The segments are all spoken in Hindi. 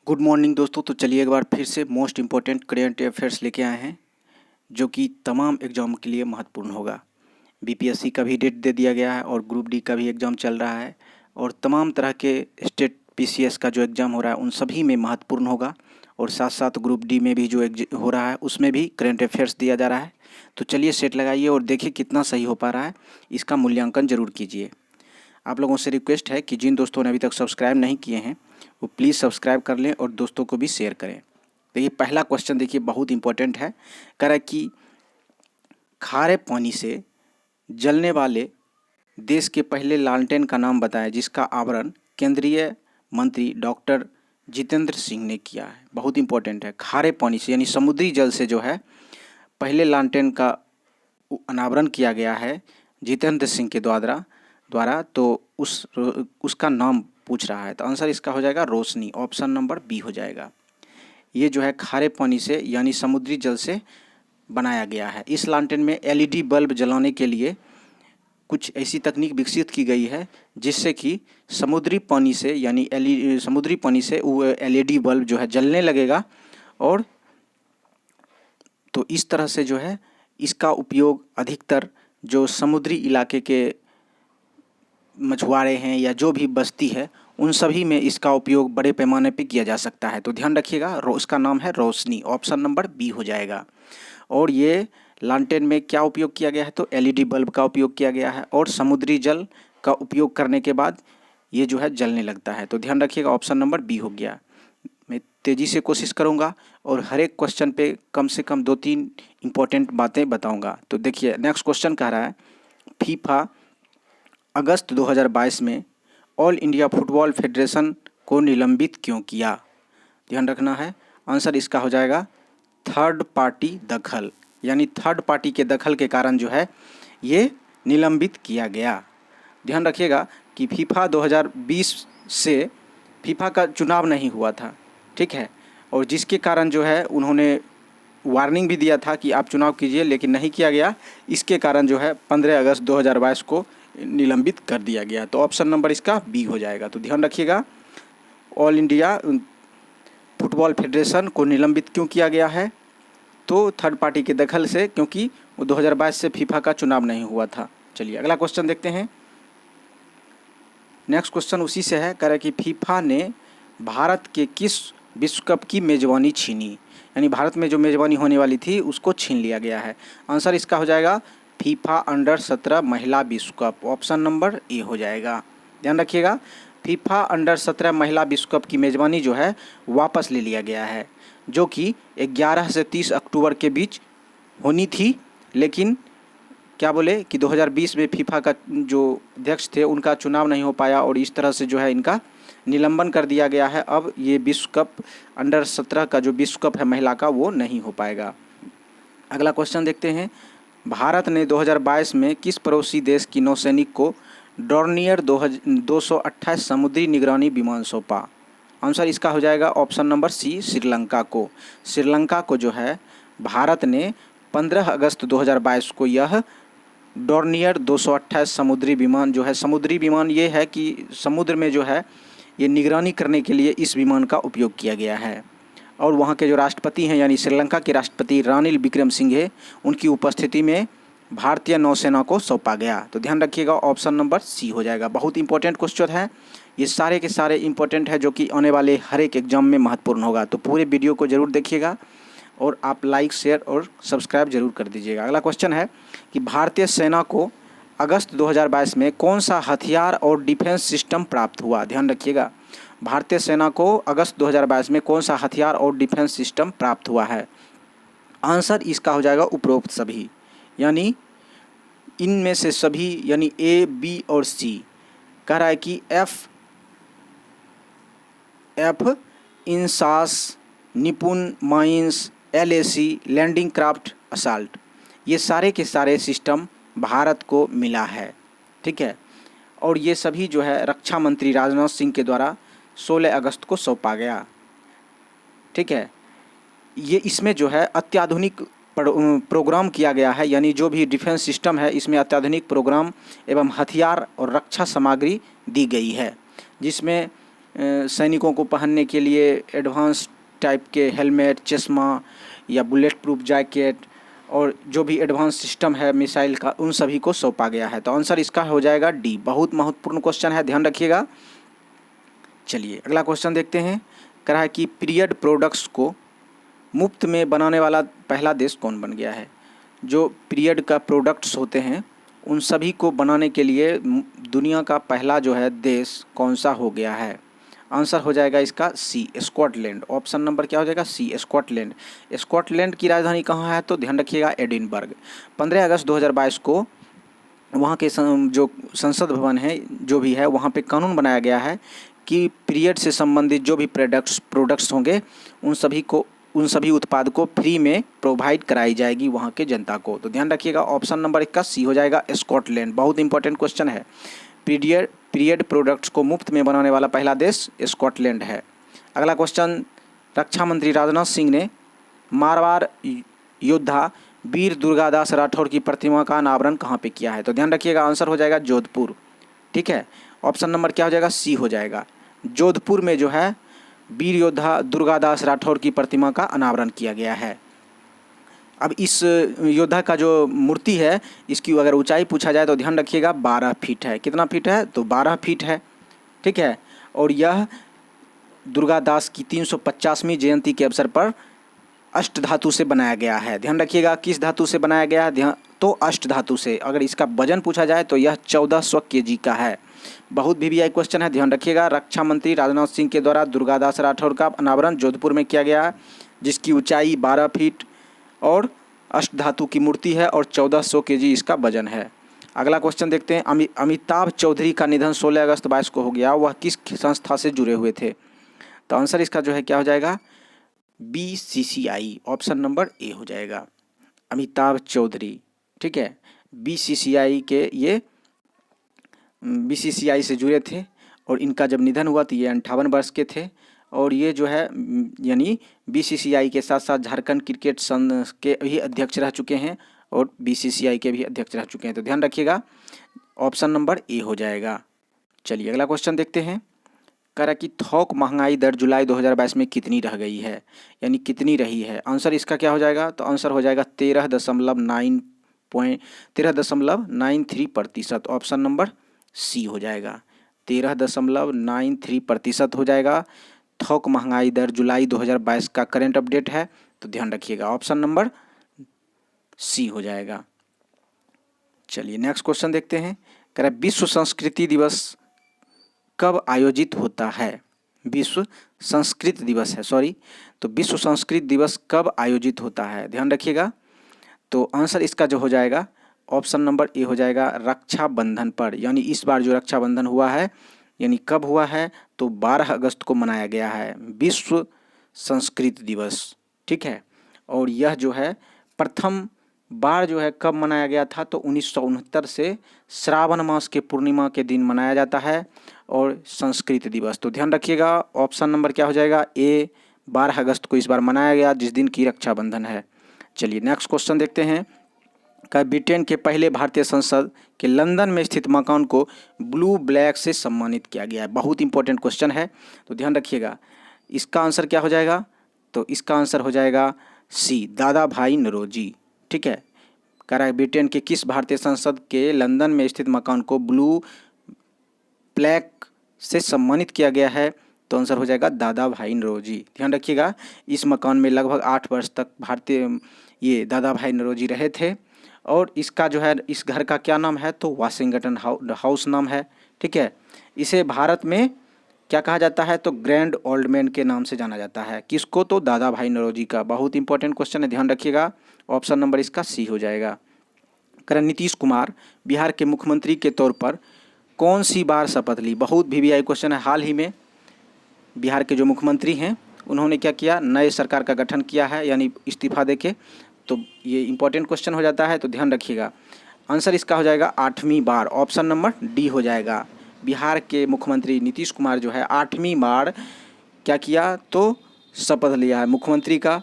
गुड मॉर्निंग दोस्तों। तो चलिए एक बार फिर से मोस्ट इम्पोर्टेंट करेंट अफेयर्स लेके आए हैं जो कि तमाम एग्ज़ाम के लिए महत्वपूर्ण होगा। बीपीएससी का भी डेट दे दिया गया है और ग्रुप डी का भी एग्ज़ाम चल रहा है और तमाम तरह के स्टेट पीसीएस का जो एग्ज़ाम हो रहा है उन सभी में महत्वपूर्ण होगा। और साथ साथ ग्रुप डी में भी जो हो रहा है उसमें भी करेंट अफेयर्स दिया जा रहा है। तो चलिए सेट लगाइए और देखिए कितना सही हो पा रहा है, इसका मूल्यांकन ज़रूर कीजिए। आप लोगों से रिक्वेस्ट है कि जिन दोस्तों ने अभी तक सब्सक्राइब नहीं किए हैं वो प्लीज़ सब्सक्राइब कर लें और दोस्तों को भी शेयर करें। देखिए पहला क्वेश्चन देखिए बहुत इंपॉर्टेंट है। कह रहा है कि खारे पानी से जलने वाले देश के पहले लालटेन का नाम बताएं जिसका आवरण केंद्रीय मंत्री डॉक्टर जितेंद्र सिंह ने किया है। बहुत इंपॉर्टेंट है। खारे पानी से यानी समुद्री जल से जो है पहले लालटेन का अनावरण किया गया है जितेंद्र सिंह के द्वारा तो उसका नाम पूछ रहा है। तो आंसर इसका हो जाएगा रोशनी। ऑप्शन नंबर बी हो जाएगा। ये जो है खारे पानी से यानी समुद्री जल से बनाया गया है। इस लालटेन में एलईडी बल्ब जलाने के लिए कुछ ऐसी तकनीक विकसित की गई है जिससे कि समुद्री पानी से यानी समुद्री पानी से वो एलईडी बल्ब जो है जलने लगेगा। और तो इस तरह से जो है इसका उपयोग अधिकतर जो समुद्री इलाके के मछुआरे हैं या जो भी बस्ती है उन सभी में इसका उपयोग बड़े पैमाने पे किया जा सकता है। तो ध्यान रखिएगा इसका नाम है रोशनी। ऑप्शन नंबर बी हो जाएगा। और ये लालटेन में क्या उपयोग किया गया है तो एलईडी बल्ब का उपयोग किया गया है और समुद्री जल का उपयोग करने के बाद ये जो है जलने लगता है। तो ध्यान रखिएगा ऑप्शन नंबर बी हो गया। मैं तेज़ी से कोशिश करूँगा और हर एक क्वेश्चन पे कम से कम 2-3 इंपॉर्टेंट बातें बताऊँगा। तो देखिए नेक्स्ट क्वेश्चन कह रहा है फीफा अगस्त 2022 में ऑल इंडिया फुटबॉल फेडरेशन को निलंबित क्यों किया। ध्यान रखना है। आंसर इसका हो जाएगा थर्ड पार्टी दखल, यानी थर्ड पार्टी के दखल के कारण जो है ये निलंबित किया गया। ध्यान रखिएगा कि फीफा 2020 से फीफा का चुनाव नहीं हुआ था, ठीक है, और जिसके कारण जो है उन्होंने वार्निंग भी दिया था कि आप चुनाव कीजिए, लेकिन नहीं किया गया। इसके कारण जो है 15 अगस्त 2022 को निलंबित कर दिया गया। तो ऑप्शन नंबर इसका बी हो जाएगा। तो ध्यान रखिएगा ऑल इंडिया फुटबॉल फेडरेशन को निलंबित क्यों किया गया है तो थर्ड पार्टी के दखल से, क्योंकि वो 2022 से फीफा का चुनाव नहीं हुआ था। चलिए अगला क्वेश्चन देखते हैं। नेक्स्ट क्वेश्चन उसी से है। कह रहा है कि फीफा ने भारत के किस विश्व कप की मेज़बानी छीनी, यानी भारत में जो मेज़बानी होने वाली थी उसको छीन लिया गया है। आंसर इसका हो जाएगा फीफा अंडर 17 महिला विश्व कप। ऑप्शन नंबर ए हो जाएगा। ध्यान रखिएगा फीफा अंडर 17 महिला विश्व कप की मेज़बानी जो है वापस ले लिया गया है, जो कि 11 से 30 अक्टूबर के बीच होनी थी, लेकिन क्या बोले कि 2020 में फीफा का जो अध्यक्ष थे उनका चुनाव नहीं हो पाया और इस तरह से जो है इनका निलंबन कर दिया गया है। अब ये विश्व कप अंडर 17 का जो विश्व कप है महिला का वो नहीं हो पाएगा। अगला क्वेश्चन देखते हैं। भारत ने 2022 में किस पड़ोसी देश की नौसैनिक को डॉर्नियर 228 समुद्री निगरानी विमान सौंपा। आंसर इसका हो जाएगा ऑप्शन नंबर सी श्रीलंका को। श्रीलंका को जो है भारत ने 15 अगस्त 2022 को यह डॉर्नियर 228 समुद्री विमान जो है, समुद्री विमान ये है कि समुद्र में जो है ये निगरानी करने के लिए इस विमान का उपयोग किया गया है। और वहाँ के जो राष्ट्रपति हैं यानी श्रीलंका के राष्ट्रपति रानिल विक्रमसिंघे, उनकी उपस्थिति में भारतीय नौसेना को सौंपा गया। तो ध्यान रखिएगा ऑप्शन नंबर सी हो जाएगा। बहुत इंपॉर्टेंट क्वेश्चन है, ये सारे के सारे इंपॉर्टेंट है जो कि आने वाले हर एक एग्जाम में महत्वपूर्ण होगा। तो पूरे वीडियो को ज़रूर देखिएगा और आप लाइक शेयर और सब्सक्राइब जरूर कर दीजिएगा। अगला क्वेश्चन है कि भारतीय सेना को अगस्त 2022 में कौन सा हथियार और डिफेंस सिस्टम प्राप्त हुआ। ध्यान रखिएगा भारतीय सेना को अगस्त 2022 में कौन सा हथियार और डिफेंस सिस्टम प्राप्त हुआ है। आंसर इसका हो जाएगा उपरोक्त सभी, यानी इनमें से सभी, यानी ए बी और सी। कह रहा है कि F INSAS, Nipun mines, LAC, landing craft, assault, ये सारे के सारे सिस्टम भारत को मिला है, ठीक है। और ये सभी जो है रक्षा मंत्री राजनाथ सिंह के द्वारा 16 अगस्त को सौंपा गया, ठीक है। ये इसमें जो है अत्याधुनिक प्रोग्राम किया गया है, यानी जो भी डिफेंस सिस्टम है इसमें अत्याधुनिक प्रोग्राम एवं हथियार और रक्षा सामग्री दी गई है, जिसमें सैनिकों को पहनने के लिए एडवांस टाइप के हेलमेट, चश्मा या बुलेट प्रूफ जैकेट और जो भी एडवांस सिस्टम है मिसाइल का, उन सभी को सौंपा गया है। तो आंसर इसका हो जाएगा डी। बहुत महत्वपूर्ण क्वेश्चन है, ध्यान रखिएगा। चलिए अगला क्वेश्चन देखते हैं। कह रहा है कि पीरियड प्रोडक्ट्स को मुफ्त में बनाने वाला पहला देश कौन बन गया है। जो पीरियड का प्रोडक्ट्स होते हैं उन सभी को बनाने के लिए दुनिया का पहला जो है देश कौन सा हो गया है। आंसर हो जाएगा इसका सी, स्कॉटलैंड। ऑप्शन नंबर क्या हो जाएगा, सी, स्कॉटलैंड। स्कॉटलैंड की राजधानी कहाँ है, तो ध्यान रखिएगा एडिनबर्ग। 15 अगस्त 2022 को वहाँ के जो संसद भवन है जो भी है, वहाँ पे कानून बनाया गया है कि पीरियड से संबंधित जो भी प्रोडक्ट्स होंगे उन सभी उत्पाद को फ्री में प्रोवाइड कराई जाएगी वहाँ के जनता को। तो ध्यान रखिएगा ऑप्शन नंबर 1 का सी हो जाएगा, स्कॉटलैंड। बहुत इंपॉर्टेंट क्वेश्चन है। पीरियड प्रोडक्ट्स को मुफ्त में बनाने वाला पहला देश स्कॉटलैंड है। अगला क्वेश्चन, रक्षा मंत्री राजनाथ सिंह ने मारवाड़ योद्धा वीर दुर्गादास राठौर की प्रतिमा का अनावरण कहाँ पे किया है। तो ध्यान रखिएगा आंसर हो जाएगा जोधपुर। ठीक है, ऑप्शन नंबर क्या हो जाएगा, सी हो जाएगा। जोधपुर में जो है वीर योद्धा दुर्गादास राठौर की प्रतिमा का अनावरण किया गया है। अब इस योद्धा का जो मूर्ति है इसकी अगर ऊंचाई पूछा जाए तो ध्यान रखिएगा 12 फीट है। कितना फीट है, तो 12 फीट है। ठीक है, और यह दुर्गादास की 350वीं जयंती के अवसर पर अष्ट धातु से बनाया गया है। ध्यान रखिएगा किस धातु से बनाया गया है, तो अष्ट धातु से। अगर इसका वजन पूछा जाए तो यह 1400 kg का है। बहुत VVI क्वेश्चन है, ध्यान रखिएगा। रक्षा मंत्री राजनाथ सिंह के द्वारा दुर्गादास राठौर का अनावरण जोधपुर में किया गया है, जिसकी ऊंचाई 12 फीट और अष्ट धातु की मूर्ति है और 1400 kg इसका वजन है। अगला क्वेश्चन देखते हैं। अमिताभ चौधरी का निधन 16 अगस्त 22 को हो गया, वह किस संस्था से जुड़े हुए थे। तो आंसर इसका जो है क्या हो जाएगा, BCCI। ऑप्शन नंबर ए हो जाएगा, अमिताभ चौधरी। ठीक है, BCCI के ये BCCI से जुड़े थे और इनका जब निधन हुआ तो ये 58 वर्ष के थे। और ये जो है यानी BCCI के साथ साथ झारखंड क्रिकेट संघ के भी अध्यक्ष रह चुके हैं और BCCI के भी अध्यक्ष रह चुके हैं। तो ध्यान रखिएगा ऑप्शन नंबर ए हो जाएगा। चलिए अगला क्वेश्चन देखते हैं। कह रहा कि थोक महंगाई दर जुलाई 2022 में कितनी रह गई है, यानी कितनी रही है। आंसर इसका क्या हो जाएगा, तो आंसर हो जाएगा 13.93%। ऑप्शन नंबर सी हो जाएगा, 13.93% हो जाएगा। थोक महंगाई दर जुलाई 2022 का करंट अपडेट है, तो ध्यान रखिएगा ऑप्शन नंबर सी हो जाएगा। चलिए नेक्स्ट क्वेश्चन देखते हैं। कह रहा विश्व संस्कृति दिवस कब आयोजित होता है। विश्व संस्कृत दिवस है, सॉरी, तो विश्व संस्कृत दिवस कब आयोजित होता है, ध्यान रखिएगा। तो आंसर इसका जो हो जाएगा ऑप्शन नंबर ए हो जाएगा, रक्षाबंधन पर। यानी इस बार जो रक्षाबंधन हुआ है यानी कब हुआ है, तो 12 अगस्त को मनाया गया है विश्व संस्कृत दिवस। ठीक है, और यह जो है प्रथम बार जो है कब मनाया गया था, तो 1969 से श्रावण मास के पूर्णिमा के दिन मनाया जाता है और संस्कृत दिवस। तो ध्यान रखिएगा ऑप्शन नंबर क्या हो जाएगा, ए, 12 अगस्त को इस बार मनाया गया जिस दिन की रक्षाबंधन है। चलिए नेक्स्ट क्वेश्चन देखते हैं। का ब्रिटेन के पहले भारतीय संसद के लंदन में स्थित मकान को ब्लू ब्लैक से सम्मानित किया गया है। बहुत इंपॉर्टेंट क्वेश्चन है, तो ध्यान रखिएगा। इसका आंसर क्या हो जाएगा, तो इसका आंसर हो जाएगा सी, दादा भाई नौरोजी। ठीक है, कह रहा है ब्रिटेन के किस भारतीय संसद के लंदन में स्थित मकान को ब्लू ब्लैक से सम्मानित किया गया है, तो आंसर हो जाएगा दादा भाई नौरोजी। ध्यान रखिएगा इस मकान में लगभग 8 वर्ष तक भारतीय ये दादा भाई नौरोजी रहे थे। और इसका जो है इस घर का क्या नाम है, तो वाशिंगटन हाउस नाम है। ठीक है, इसे भारत में क्या कहा जाता है, तो ग्रैंड ओल्ड मैन के नाम से जाना जाता है। किसको, तो दादा भाई नौरोजी का। बहुत इंपॉर्टेंट क्वेश्चन है, ध्यान रखिएगा ऑप्शन नंबर इसका सी हो जाएगा। करण नीतीश कुमार बिहार के मुख्यमंत्री के तौर पर कौन सी बार शपथ ली। बहुत VVI क्वेश्चन है। हाल ही में बिहार के जो मुख्यमंत्री हैं उन्होंने क्या किया, नए सरकार का गठन किया है, यानी इस्तीफा देके। तो ये इंपॉर्टेंट क्वेश्चन हो जाता है, तो ध्यान रखिएगा आंसर इसका हो जाएगा 8वीं बार। ऑप्शन नंबर डी हो जाएगा। बिहार के मुख्यमंत्री नीतीश कुमार जो है 8वीं बार क्या किया, तो शपथ लिया है मुख्यमंत्री का।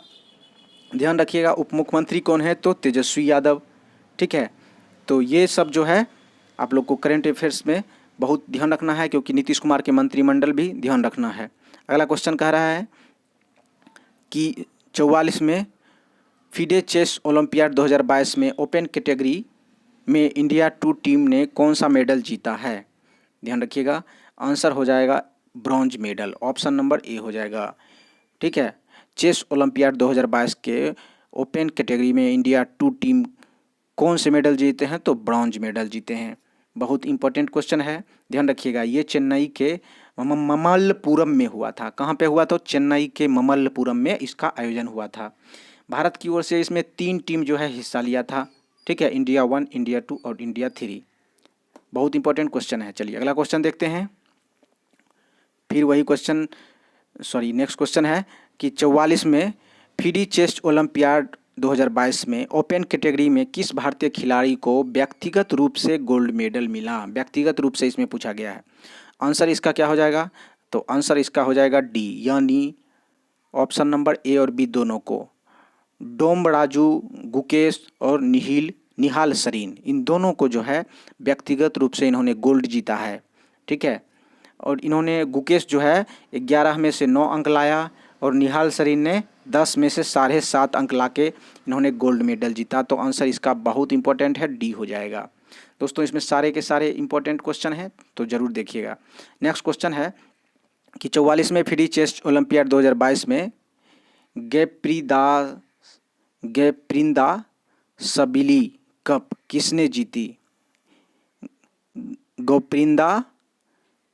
ध्यान रखिएगा उप मुख्यमंत्री कौन है, तो तेजस्वी यादव। ठीक है, तो ये सब जो है आप लोग को करंट अफेयर्स में बहुत ध्यान रखना है, क्योंकि नीतीश कुमार के मंत्रिमंडल भी ध्यान रखना है। अगला क्वेश्चन कह रहा है कि 44वें फीडे चेस ओलंपियाड 2022 में ओपन कैटेगरी में इंडिया 2 टीम ने कौन सा मेडल जीता है? ध्यान रखिएगा, आंसर हो जाएगा bronze medal, option number A हो जाएगा। ठीक है, चेस ओलंपियाड 2022 के ओपन कैटेगरी में इंडिया 2 टीम कौन से मेडल जीते हैं? तो ब्रॉन्ज मेडल जीते हैं। बहुत इंपॉर्टेंट क्वेश्चन है, ध्यान रखिएगा। ये चेन्नई के ममल्लपुरम में हुआ था। कहाँ पे हुआ? तो चेन्नई के ममल्लपुरम में इसका आयोजन हुआ था। भारत की ओर से इसमें 3 टीम जो है हिस्सा लिया था। ठीक है, इंडिया 1, इंडिया 2 और इंडिया 3। बहुत इंपॉर्टेंट क्वेश्चन है। चलिए अगला क्वेश्चन देखते हैं। फिर वही क्वेश्चन, नेक्स्ट क्वेश्चन है कि 44 में फीडे चेस ओलंपियाड 2022 में ओपन कैटेगरी में किस भारतीय खिलाड़ी को व्यक्तिगत रूप से गोल्ड मेडल मिला? व्यक्तिगत रूप से इसमें पूछा गया है। आंसर इसका क्या हो जाएगा? तो आंसर इसका हो जाएगा डी, यानी ऑप्शन नंबर ए और बी दोनों को। डोमराजू गुकेश और निहाल सरीन, इन दोनों को जो है व्यक्तिगत रूप से इन्होंने गोल्ड जीता है। ठीक है, और इन्होंने गुकेश जो है 11 में से 9 अंक लाया और निहाल सरीन ने 10 में से 7.5 अंक ला के इन्होंने गोल्ड मेडल जीता। तो आंसर इसका बहुत इंपॉर्टेंट है, डी हो जाएगा। दोस्तों इसमें सारे के सारे इंपॉर्टेंट क्वेश्चन हैं, तो ज़रूर देखिएगा। नेक्स्ट क्वेश्चन है कि 44वें फीडे चेस ओलंपियाड 2022 में गेप्रिंदा सबीली कप किसने जीती? गोप्रिंदा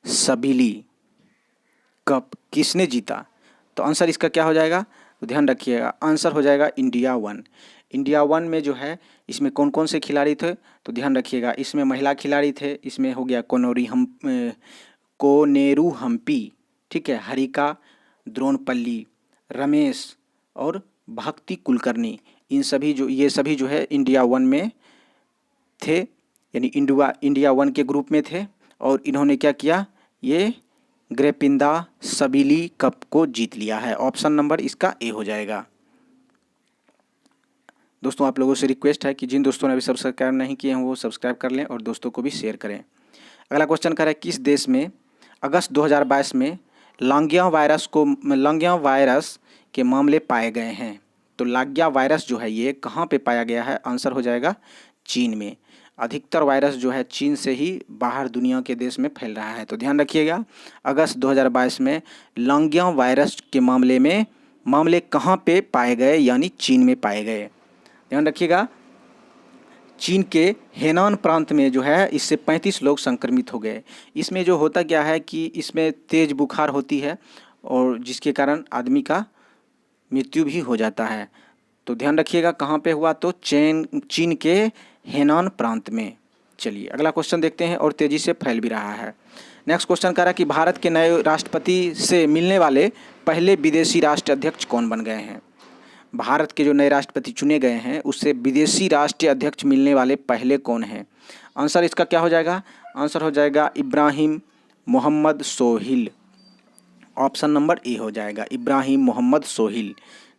सबीली कप किसने जीता? तो आंसर इसका क्या हो जाएगा? तो ध्यान रखिएगा, आंसर हो जाएगा इंडिया 1। इंडिया 1 में जो है इसमें कौन कौन से खिलाड़ी थे? तो ध्यान रखिएगा, इसमें महिला खिलाड़ी थे। इसमें हो गया कोनेरू हम्पी, ठीक है, हरिका द्रोणपल्ली, रमेश और भक्ति कुलकर्णी। ये सभी जो है इंडिया 1 में थे, यानी इंडिया 1 के ग्रुप में थे। और इन्होंने क्या किया? ये गेप्रिंदा सबीली कप को जीत लिया है। ऑप्शन नंबर इसका ए हो जाएगा। दोस्तों आप लोगों से रिक्वेस्ट है कि जिन दोस्तों ने अभी सब्सक्राइब नहीं किए हैं वो सब्सक्राइब कर लें और दोस्तों को भी शेयर करें। अगला क्वेश्चन कर रहा है, किस देश में अगस्त 2022 में लांगिया वायरस के मामले पाए गए हैं? तो लांगिया वायरस जो है ये कहाँ पे पाया गया है? आंसर हो जाएगा चीन में। अधिकतर वायरस जो है चीन से ही बाहर दुनिया के देश में फैल रहा है। तो ध्यान रखिएगा, अगस्त 2022 में लांगिया वायरस के मामले कहाँ पे पाए गए? यानी चीन में पाए गए। ध्यान रखिएगा, चीन के हेनान प्रांत में जो है इससे 35 लोग संक्रमित हो गए। इसमें जो होता क्या है कि इसमें तेज़ बुखार होती है और जिसके कारण आदमी का मृत्यु भी हो जाता है। तो ध्यान रखिएगा कहाँ पे हुआ? तो चीन के हेनान प्रांत में। चलिए अगला क्वेश्चन देखते हैं, और तेज़ी से फैल भी रहा है। नेक्स्ट क्वेश्चन कह रहा है कि भारत के नए राष्ट्रपति से मिलने वाले पहले विदेशी राष्ट्र अध्यक्ष कौन बन गए हैं? भारत के जो नए राष्ट्रपति चुने गए हैं उससे विदेशी राष्ट्रीय अध्यक्ष मिलने वाले पहले कौन हैं? आंसर इसका क्या हो जाएगा? आंसर हो जाएगा Ibrahim Mohammed Sohil. Option number A हो जाएगा, इब्राहिम मोहम्मद सोहिल।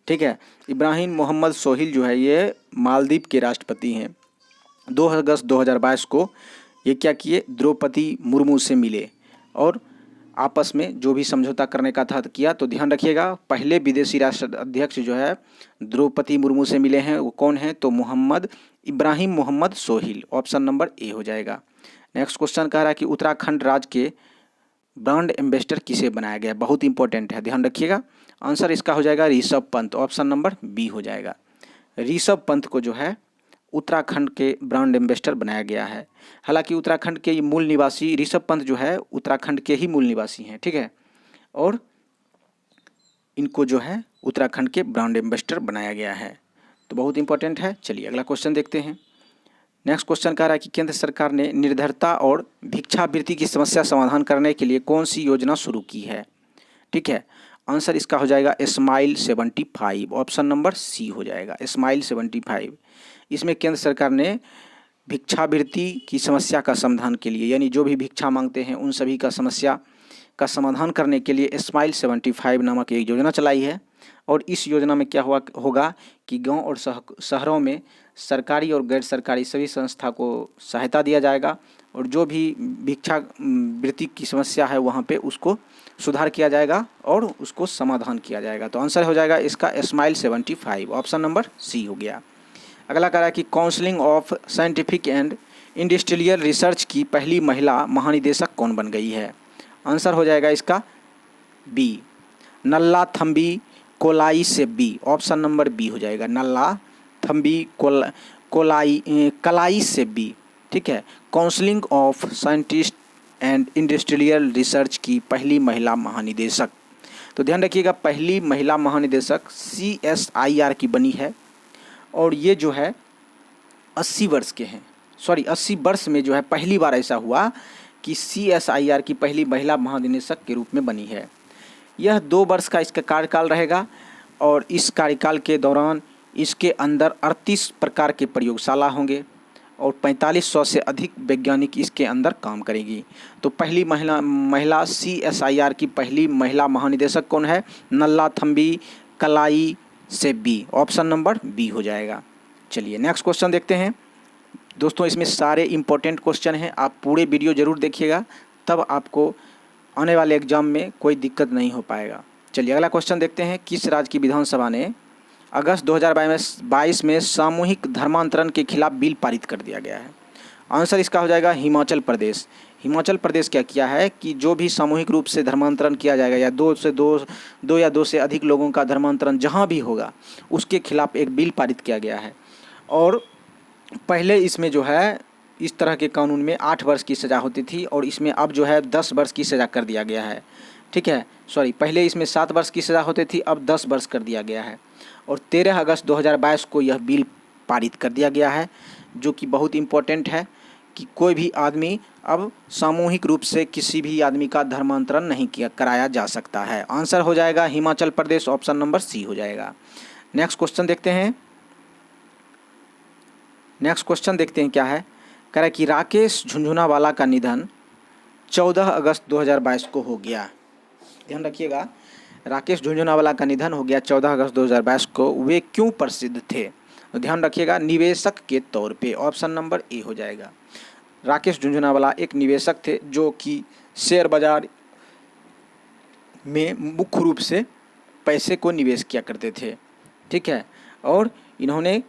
ठीक है, इब्राहिम मोहम्मद सोहिल जो है ये मालदीव के राष्ट्रपति हैं। 2 अगस्त 2022 को ये क्या किए? द्रौपदी मुर्मू से मिले और आपस में जो भी समझौता करने का था किया। तो ध्यान रखिएगा, पहले विदेशी राष्ट्र अध्यक्ष जो है द्रौपदी मुर्मू से मिले हैं, वो कौन है? तो Ibrahim Mohammed Sohil. Option number A हो जाएगा। नेक्स्ट क्वेश्चन कह रहा है कि उत्तराखंड राज्य के ब्रांड एम्बेसडर किसे बनाया गया? बहुत इंपॉर्टेंट है, ध्यान रखिएगा। आंसर इसका हो जाएगा Rishabh Pant. Option number B हो जाएगा। ऋषभ पंत को जो है उत्तराखंड के ब्रांड एम्बेसडर बनाया गया है। हालांकि उत्तराखंड के मूल निवासी ऋषभ पंत जो है उत्तराखंड के ही मूल निवासी हैं। ठीक है, और इनको जो है उत्तराखंड के ब्रांड एम्बेसडर बनाया गया है। तो बहुत इंपॉर्टेंट है। चलिए अगला क्वेश्चन देखते हैं। नेक्स्ट क्वेश्चन कह रहा है कि केंद्र सरकार ने निर्धरता और भिक्षावृत्ति की समस्या समाधान करने के लिए कौन सी योजना शुरू की है? ठीक है, आंसर इसका हो जाएगा स्माइल 75। ऑप्शन नंबर सी हो जाएगा, स्माइल 75। इसमें केंद्र सरकार ने भिक्षावृत्ति की समस्या का समाधान के लिए, यानी जो भी भिक्षा मांगते हैं उन सभी का समस्या का समाधान करने के लिए स्माइल 75 नामक एक योजना चलाई है। और इस योजना में क्या होगा कि गांव और शहरों में सरकारी और गैर सरकारी सभी संस्था को सहायता दिया जाएगा और जो भी भिक्षा वृत्ति की समस्या है वहाँ पे उसको सुधार किया जाएगा और उसको समाधान किया जाएगा। तो आंसर हो जाएगा इसका स्माइल 75, ऑप्शन नंबर सी हो गया। अगला कह रहा है कि counselling of scientific and industrial research की पहली महिला महानिदेशक कौन बन गई है? आंसर हो जाएगा इसका बी, नल्ला थम्बी कोलाई से बी, ऑप्शन नंबर बी हो जाएगा, नल्ला थम्बी कलाई से बी। ठीक है, counselling of scientist and industrial research की पहली महिला महानिदेशक। तो ध्यान रखिएगा, पहली महिला महानिदेशक CSIR की बनी है और ये जो है 80 वर्ष के हैं, 80 वर्ष में जो है पहली बार ऐसा हुआ कि CSIR की पहली महिला महानिदेशक के रूप में बनी है। यह 2 वर्ष का इसका कार्यकाल रहेगा और इस कार्यकाल के दौरान इसके अंदर 38 प्रकार के प्रयोगशाला होंगे और 4500 से अधिक वैज्ञानिक इसके अंदर काम करेंगी। तो पहली महिला CSIR की पहली महिला महानिदेशक कौन है? नल्ला थम्बी कलाई से बी, ऑप्शन नंबर बी हो जाएगा। चलिए नेक्स्ट क्वेश्चन देखते हैं। दोस्तों इसमें सारे इम्पोर्टेंट क्वेश्चन हैं, आप पूरे वीडियो ज़रूर देखिएगा, तब आपको आने वाले एग्जाम में कोई दिक्कत नहीं हो पाएगा। चलिए अगला क्वेश्चन देखते हैं। किस राज्य की विधानसभा ने अगस्त 2022 में सामूहिक धर्मांतरण के खिलाफ बिल पारित कर दिया गया है? आंसर इसका हो जाएगा हिमाचल प्रदेश। हिमाचल प्रदेश क्या किया है कि जो भी सामूहिक रूप से धर्मांतरण किया जाएगा या दो से अधिक लोगों का धर्मांतरण जहां भी होगा उसके खिलाफ एक बिल पारित किया गया है। और पहले इसमें जो है इस तरह के कानून में 8 वर्ष की सज़ा होती थी और इसमें अब जो है 10 वर्ष की सज़ा कर दिया गया है। ठीक है, पहले इसमें 7 वर्ष की सज़ा होती थी, अब 10 वर्ष कर दिया गया है। और 13 अगस्त 2022 को यह बिल पारित कर दिया गया है, जो कि बहुत इम्पोर्टेंट है कि कोई भी आदमी अब सामूहिक रूप से किसी भी आदमी का धर्मांतरण नहीं कराया जा सकता है। आंसर हो जाएगा हिमाचल प्रदेश, ऑप्शन नंबर सी हो जाएगा। नेक्स्ट क्वेश्चन देखते हैं। क्या है? कह रहा है कि राकेश झुनझुनवाला का निधन 14 अगस्त 2022 को हो गया। ध्यान रखिएगा, राकेश झुनझुनवाला का निधन हो गया 14 अगस्त 2022 को। वे क्यों प्रसिद्ध थे? तो ध्यान रखिएगा, निवेशक के तौर पे, ऑप्शन नंबर ए हो जाएगा। राकेश झुनझुनवाला एक निवेशक थे जो कि शेयर बाजार में मुख्य रूप से पैसे को निवेश किया करते थे। ठीक है, और इन्होंने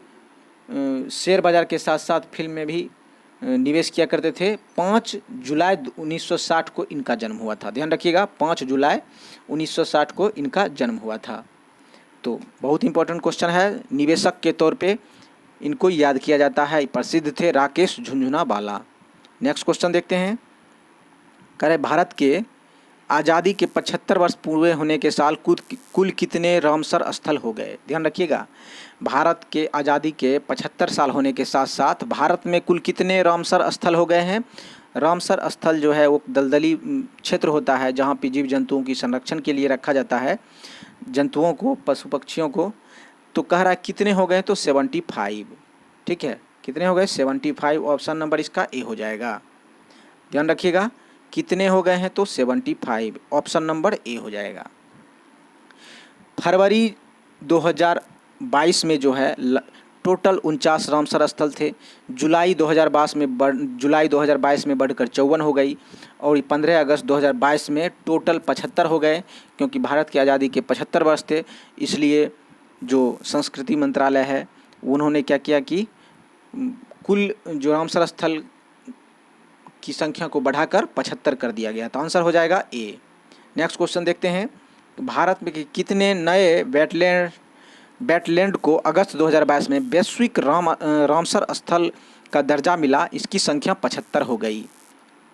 शेयर बाजार के साथ साथ फिल्म में भी निवेश किया करते थे। 5 जुलाई 1960 को इनका जन्म हुआ था। ध्यान रखिएगा, 5 जुलाई 1960 को इनका जन्म हुआ था। तो बहुत इंपॉर्टेंट क्वेश्चन है, निवेशक के तौर पे इनको याद किया जाता है। प्रसिद्ध थे राकेश झुनझुनवाला। नेक्स्ट क्वेश्चन देखते हैं। कह रहे भारत के आज़ादी के 75 वर्ष पूरे होने के साल कुल कितने रामसर स्थल हो गए? ध्यान रखिएगा, भारत के आज़ादी के 75 साल होने के साथ साथ भारत में कुल कितने रामसर स्थल हो गए हैं? रामसर स्थल जो है वो दलदली क्षेत्र होता है जहाँ पे जीव जंतुओं की संरक्षण के लिए रखा जाता है, जंतुओं को, पशु पक्षियों को। तो कह रहा है कितने हो गए? तो 75। ठीक है, कितने हो गए? 75, ऑप्शन नंबर इसका ए हो जाएगा। ध्यान रखिएगा, कितने हो गए हैं? तो 75, ऑप्शन नंबर ए हो जाएगा। फरवरी 2022 में जो है टोटल 49 रामसर स्थल थे। जुलाई 2022 में बढ़कर 54 हो गई और 15 अगस्त 2022 में टोटल 75 हो गए। क्योंकि भारत की आज़ादी के 75 वर्ष थे, इसलिए जो संस्कृति मंत्रालय है उन्होंने क्या किया कि कुल जो रामसर स्थल की संख्या को बढ़ाकर 75 कर दिया गया। तो आंसर हो जाएगा ए। नेक्स्ट क्वेश्चन देखते हैं। भारत में कितने नए वेटलैंड को अगस्त 2022 में वैश्विक रामसर स्थल का दर्जा मिला? इसकी संख्या 75 हो गई।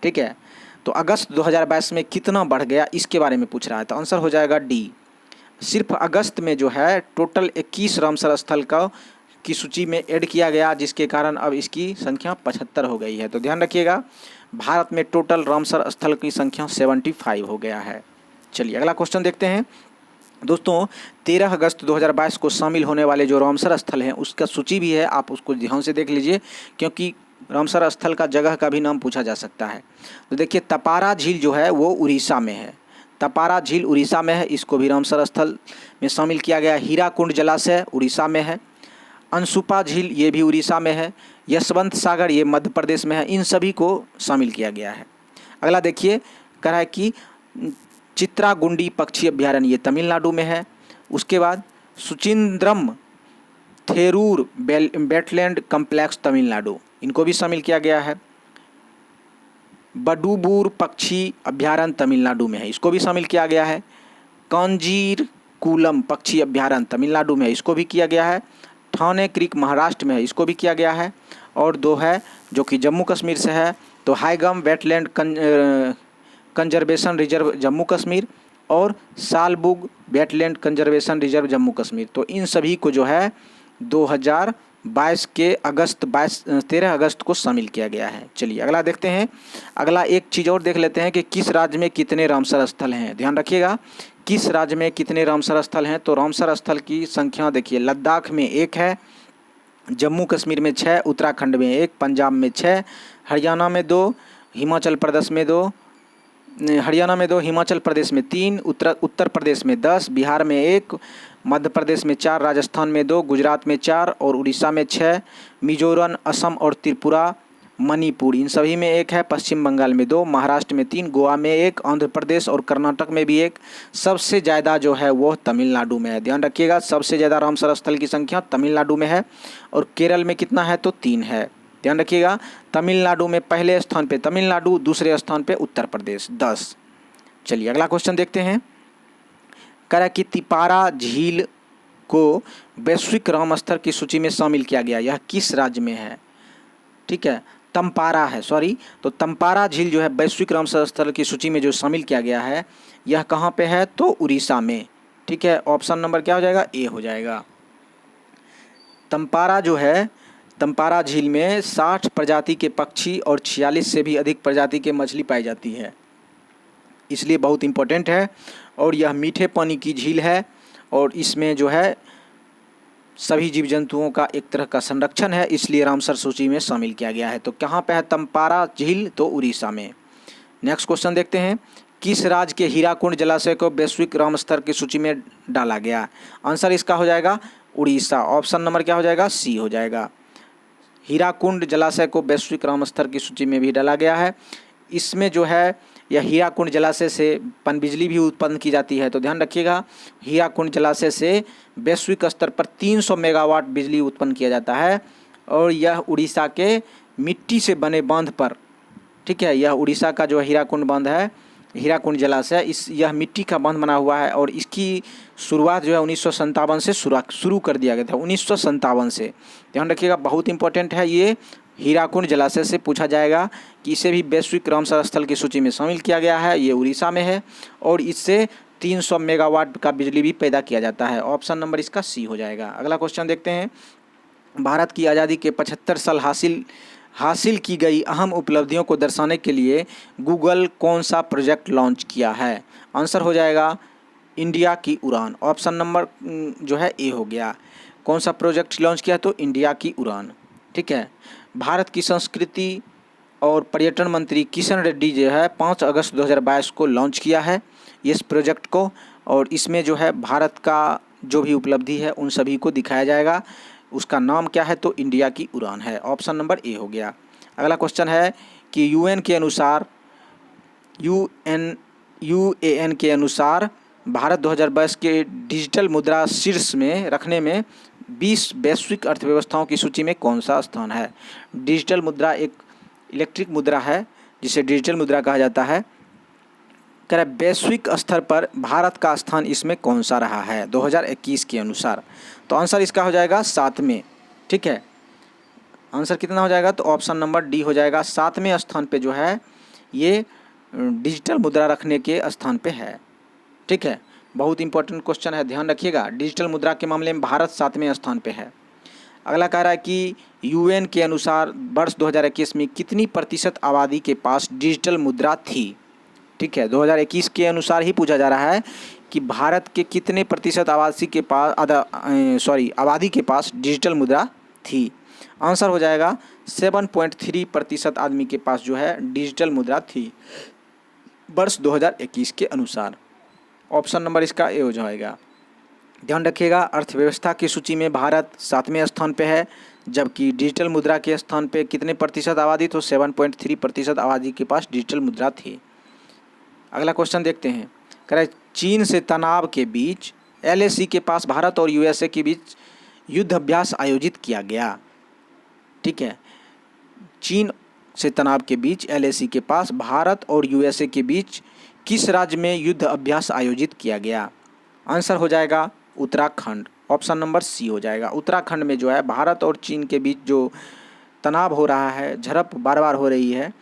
ठीक है, तो अगस्त 2022 में कितना बढ़ गया इसके बारे में पूछ रहा है। तो आंसर हो जाएगा डी। सिर्फ अगस्त में जो है टोटल 21 रामसर स्थल की सूची में ऐड किया गया, जिसके कारण अब इसकी संख्या 75 हो गई है। तो ध्यान रखिएगा, भारत में टोटल रामसर स्थल की संख्या 75 हो गया है। चलिए अगला क्वेश्चन देखते हैं। दोस्तों 13 अगस्त 2022 को शामिल होने वाले जो रामसर स्थल हैं उसका सूची भी है, आप उसको ध्यान से देख लीजिए, क्योंकि रामसर स्थल का जगह का भी नाम पूछा जा सकता है। तो देखिए, तपारा झील जो है वो उड़ीसा में है। तपारा झील उड़ीसा में है, इसको भी रामसर स्थल में शामिल किया गया। हीराकुंड जलाशय उड़ीसा में है। अनसुपा झील ये भी उड़ीसा में है। यशवंत सागर ये मध्य प्रदेश में है, इन सभी को शामिल किया गया है। अगला देखिए, कह रहा है कि चित्रागुंडी पक्षी अभ्यारण्य ये तमिलनाडु में है। उसके बाद सुचिंद्रम थेरूर वेटलैंड कम्प्लेक्स तमिलनाडु, इनको भी शामिल किया गया है। बडूबूर पक्षी अभ्यारण्य तमिलनाडु में है, इसको भी शामिल किया गया है। कांजीरकुलम पक्षी अभ्यारण्य तमिलनाडु में है, इसको भी किया गया है। ठाणे क्रीक महाराष्ट्र में है, इसको भी किया गया है। और दो है जो कि जम्मू कश्मीर से है, तो Hygam wetland conservation reserve Jammu Kashmir और Shallabugh wetland conservation reserve Jammu Kashmir, तो इन सभी को जो है 2022 के 13 अगस्त को शामिल किया गया है। चलिए अगला देखते हैं। अगला एक चीज़ और देख लेते हैं कि किस राज्य में कितने रामसर स्थल हैं। ध्यान रखिएगा, किस राज्य में कितने रामसर स्थल हैं। तो रामसर स्थल की संख्या देखिए, लद्दाख में 1 है, जम्मू कश्मीर में 6, उत्तराखंड में 1, पंजाब में 6, हरियाणा में 2, हिमाचल प्रदेश में 2, हिमाचल प्रदेश में 3, उत्तर प्रदेश में 10, बिहार में 1, मध्य प्रदेश में 4, राजस्थान में 2, गुजरात में 4 और उड़ीसा में 6, मिजोरम, असम और त्रिपुरा, मणिपुर इन सभी में 1 है, पश्चिम बंगाल में 2, महाराष्ट्र में 3, गोवा में 1, आंध्र प्रदेश और कर्नाटक में भी 1। सबसे ज़्यादा जो है वो तमिलनाडु में है। ध्यान रखिएगा, सबसे ज़्यादा रामसर स्थल की संख्या तमिलनाडु में है। और केरल में कितना है, तो 3 है। ध्यान रखिएगा, तमिलनाडु में पहले स्थान पे तमिलनाडु, दूसरे स्थान पे उत्तर प्रदेश 10। चलिए अगला क्वेश्चन देखते हैं। कह रहा है कि तिपारा झील को वैश्विक राम स्तर की सूची में शामिल किया गया, यह किस राज्य में है। ठीक है, तम्पारा है, सॉरी, तो तम्पारा झील जो है वैश्विक रामसर स्थल की सूची में जो शामिल किया गया है, यह कहाँ पे है, तो उड़ीसा में। ठीक है, ऑप्शन नंबर क्या हो जाएगा, ए हो जाएगा। तम्पारा जो है, तम्पारा झील में 60 प्रजाति के पक्षी और 46 से भी अधिक प्रजाति के मछली पाई जाती है, इसलिए बहुत इम्पोर्टेंट है। और यह मीठे पानी की झील है और इसमें जो है सभी जीव जंतुओं का एक तरह का संरक्षण है, इसलिए रामसर सूची में शामिल किया गया है। तो कहाँ पे है तम्पारा झील, तो उड़ीसा में। नेक्स्ट क्वेश्चन देखते हैं। किस राज्य के हीराकुंड जलाशय को वैश्विक राम स्तर की सूची में डाला गया। आंसर इसका हो जाएगा उड़ीसा। ऑप्शन नंबर क्या हो जाएगा, सी हो जाएगा। हीराकुंड जलाशय को वैश्विक राम स्तर की सूची में भी डाला गया है। इसमें जो है यह हीराकुंड जलाशय से पनबिजली भी उत्पन्न की जाती है। तो ध्यान रखिएगा, हीराकुंड जलाशय से वैश्विक स्तर पर 300 मेगावाट बिजली उत्पन्न किया जाता है और यह उड़ीसा के मिट्टी से बने बांध पर, ठीक है, यह उड़ीसा का जो हीराकुंड बांध है, हीराकुंड जलाशय, यह मिट्टी का बांध बना हुआ है और इसकी शुरुआत जो है 1957 से शुरू कर दिया गया था, 1957 से। ध्यान रखिएगा, बहुत इंपॉर्टेंट है ये। हीराकुंड जलाशय से पूछा जाएगा कि इसे भी वैश्विक रामसर स्थल की सूची में शामिल किया गया है। ये उड़ीसा में है और इससे 300 मेगावाट का बिजली भी पैदा किया जाता है। ऑप्शन नंबर इसका सी हो जाएगा। अगला क्वेश्चन देखते हैं। भारत की आज़ादी के 75 साल हासिल की गई अहम उपलब्धियों को दर्शाने के लिए गूगल कौन सा प्रोजेक्ट लॉन्च किया है। आंसर हो जाएगा इंडिया की उड़ान। ऑप्शन नंबर जो है ए हो गया। कौन सा प्रोजेक्ट लॉन्च किया, तो इंडिया की उड़ान। ठीक है, भारत की संस्कृति और पर्यटन मंत्री किशन रेड्डी जो है 5 अगस्त 2022 को लॉन्च किया है इस प्रोजेक्ट को, और इसमें जो है भारत का जो भी उपलब्धि है उन सभी को दिखाया जाएगा। उसका नाम क्या है, तो इंडिया की उड़ान है। ऑप्शन नंबर ए हो गया। अगला क्वेश्चन है कि यूएन के अनुसार भारत 2022 के डिजिटल मुद्रा शीर्ष में रखने में 20 वैश्विक अर्थव्यवस्थाओं की सूची में कौन सा स्थान है। डिजिटल मुद्रा एक इलेक्ट्रिक मुद्रा है जिसे डिजिटल मुद्रा कहा जाता है। कह रहा है वैश्विक स्तर पर भारत का स्थान इसमें कौन सा रहा है 2021 के अनुसार। तो आंसर इसका हो जाएगा 7वें। ठीक है, आंसर कितना हो जाएगा, तो ऑप्शन नंबर डी हो जाएगा। 7वें स्थान पे जो है ये डिजिटल मुद्रा रखने के स्थान पे है। ठीक है, बहुत इंपॉर्टेंट क्वेश्चन है, ध्यान रखिएगा। डिजिटल मुद्रा के मामले में भारत 7वें स्थान पे है। अगला कह रहा है कि यूएन के अनुसार वर्ष 2021 में कितनी प्रतिशत आबादी के पास डिजिटल मुद्रा थी। ठीक है, 2021 के अनुसार ही पूछा जा रहा है कि भारत के कितने प्रतिशत आबादी के पास डिजिटल मुद्रा थी। आंसर हो जाएगा 7.3% आदमी के पास जो है डिजिटल मुद्रा थी वर्ष 2021 के अनुसार। ऑप्शन नंबर इसका ए हो जाएगा। ध्यान रखिएगा, अर्थव्यवस्था की सूची में भारत 7वें स्थान पे है, जबकि डिजिटल मुद्रा के स्थान पे कितने प्रतिशत आबादी, तो 7.3% आबादी के पास डिजिटल मुद्रा थी। अगला क्वेश्चन देखते हैं, कह रहा है चीन से तनाव के बीच LAC के पास भारत और USA के बीच युद्ध अभ्यास आयोजित किया गया। ठीक है, चीन से तनाव के बीच LAC के पास भारत और USA के बीच किस राज्य में युद्ध अभ्यास आयोजित किया गया? आंसर हो जाएगा उत्तराखंड, ऑप्शन नंबर सी हो जाएगा। उत्तराखंड में जो है भारत और चीन के बीच जो तनाव हो रहा है, झड़प बार बार हो रही है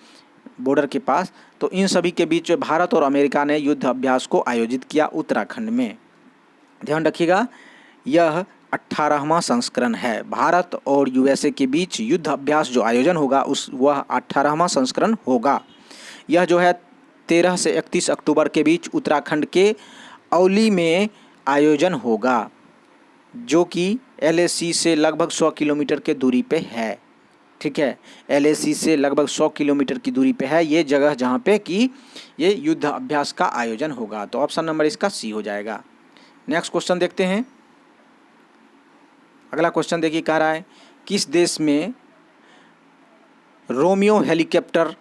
बॉर्डर के पास, तो इन सभी के बीच भारत और अमेरिका ने युद्ध अभ्यास को आयोजित किया उत्तराखंड में। ध्यान रखिएगा, यह 18वां संस्करण है। भारत और USA के बीच युद्ध अभ्यास जो आयोजन होगा वह 18वां संस्करण होगा। यह जो है 13 से 31 अक्टूबर के बीच उत्तराखंड के औली में आयोजन होगा, जो कि LAC से लगभग 100 किलोमीटर के दूरी पे है। ठीक है, LAC से लगभग 100 किलोमीटर की दूरी पे है ये जगह जहाँ पे कि ये युद्ध अभ्यास का आयोजन होगा। तो ऑप्शन नंबर इसका सी हो जाएगा। नेक्स्ट क्वेश्चन देखते हैं। अगला क्वेश्चन देखिए, कह रहा है किस देश में Romeo helicopter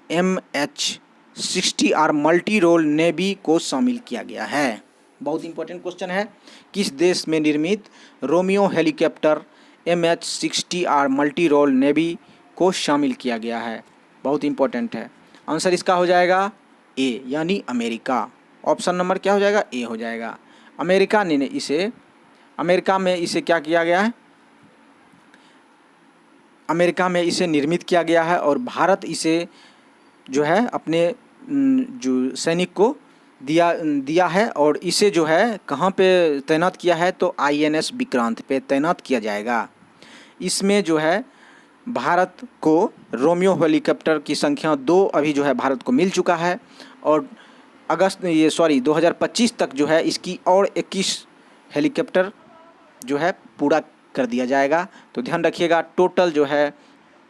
MH-60R multi role navy को शामिल किया गया है? बहुत इंपॉर्टेंट क्वेश्चन है। किस देश में निर्मित Romeo helicopter MH-60R multi role navy को शामिल किया गया है? बहुत इंपॉर्टेंट है। आंसर इसका हो जाएगा ए, यानी अमेरिका। ऑप्शन नंबर क्या हो जाएगा? ए हो जाएगा। अमेरिका में इसे क्या किया गया है? अमेरिका में इसे निर्मित किया गया है और भारत इसे जो है अपने जो सैनिक को दिया है और इसे जो है कहाँ पे तैनात किया है? तो INS विक्रांत पे तैनात किया जाएगा। इसमें जो है भारत को रोमियो हेलीकॉप्टर की संख्या 2 अभी जो है भारत को मिल चुका है और 2025 तक जो है इसकी और 21 हेलीकॉप्टर जो है पूरा कर दिया जाएगा। तो ध्यान रखिएगा, टोटल जो है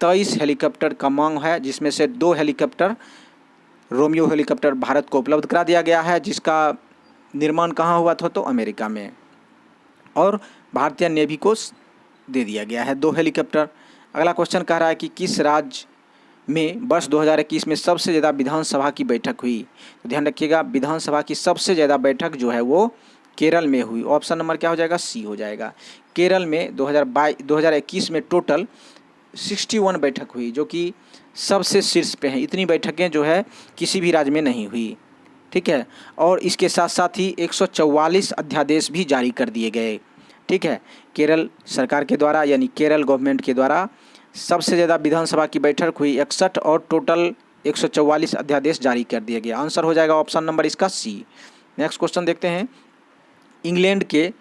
23 हेलीकॉप्टर का मांग है, जिसमें से 2 हेलीकॉप्टर रोमियो हेलीकॉप्टर भारत को उपलब्ध करा दिया गया है, जिसका निर्माण कहाँ हुआ था? तो अमेरिका में, और भारतीय नेवी को दे दिया गया है 2 हेलीकॉप्टर। अगला क्वेश्चन कह रहा है कि किस राज्य में वर्ष 2021 में सबसे ज़्यादा विधानसभा की बैठक हुई? तो ध्यान रखिएगा, विधानसभा की सबसे ज़्यादा बैठक जो है वो केरल में हुई। ऑप्शन नंबर क्या हो जाएगा? सी हो जाएगा। केरल में 2021 में टोटल 61 बैठक हुई, जो कि सबसे शीर्ष पे हैं। इतनी बैठकें जो है किसी भी राज्य में नहीं हुई। ठीक है, और इसके साथ साथ ही 144 अध्यादेश भी जारी कर दिए गए। ठीक है, केरल सरकार के द्वारा यानी केरल गवर्नमेंट के द्वारा सबसे ज़्यादा विधानसभा की बैठक हुई 61 और टोटल 144 अध्यादेश जारी कर दिए गए। आंसर हो जाएगा ऑप्शन नंबर इसका सी। नेक्स्ट क्वेश्चन देखते हैं। इंग्लैंड के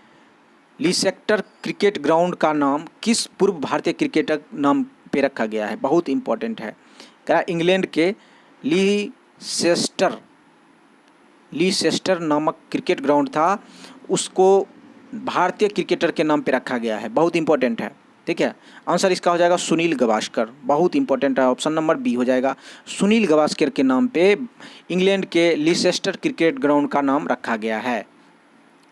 लीसेस्टर क्रिकेट ग्राउंड का नाम किस पूर्व भारतीय क्रिकेटर नाम पे रखा गया है? बहुत इंपॉर्टेंट है। क्या इंग्लैंड के लीसेस्टर नामक क्रिकेट ग्राउंड था, उसको भारतीय क्रिकेटर के नाम पे रखा गया है। बहुत इंपॉर्टेंट है। ठीक है, आंसर इसका हो जाएगा सुनील गावस्कर। बहुत इंपॉर्टेंट है, ऑप्शन नंबर बी हो जाएगा। सुनील गावस्कर के नाम पे इंग्लैंड के लीसेस्टर क्रिकेट ग्राउंड का नाम रखा गया है।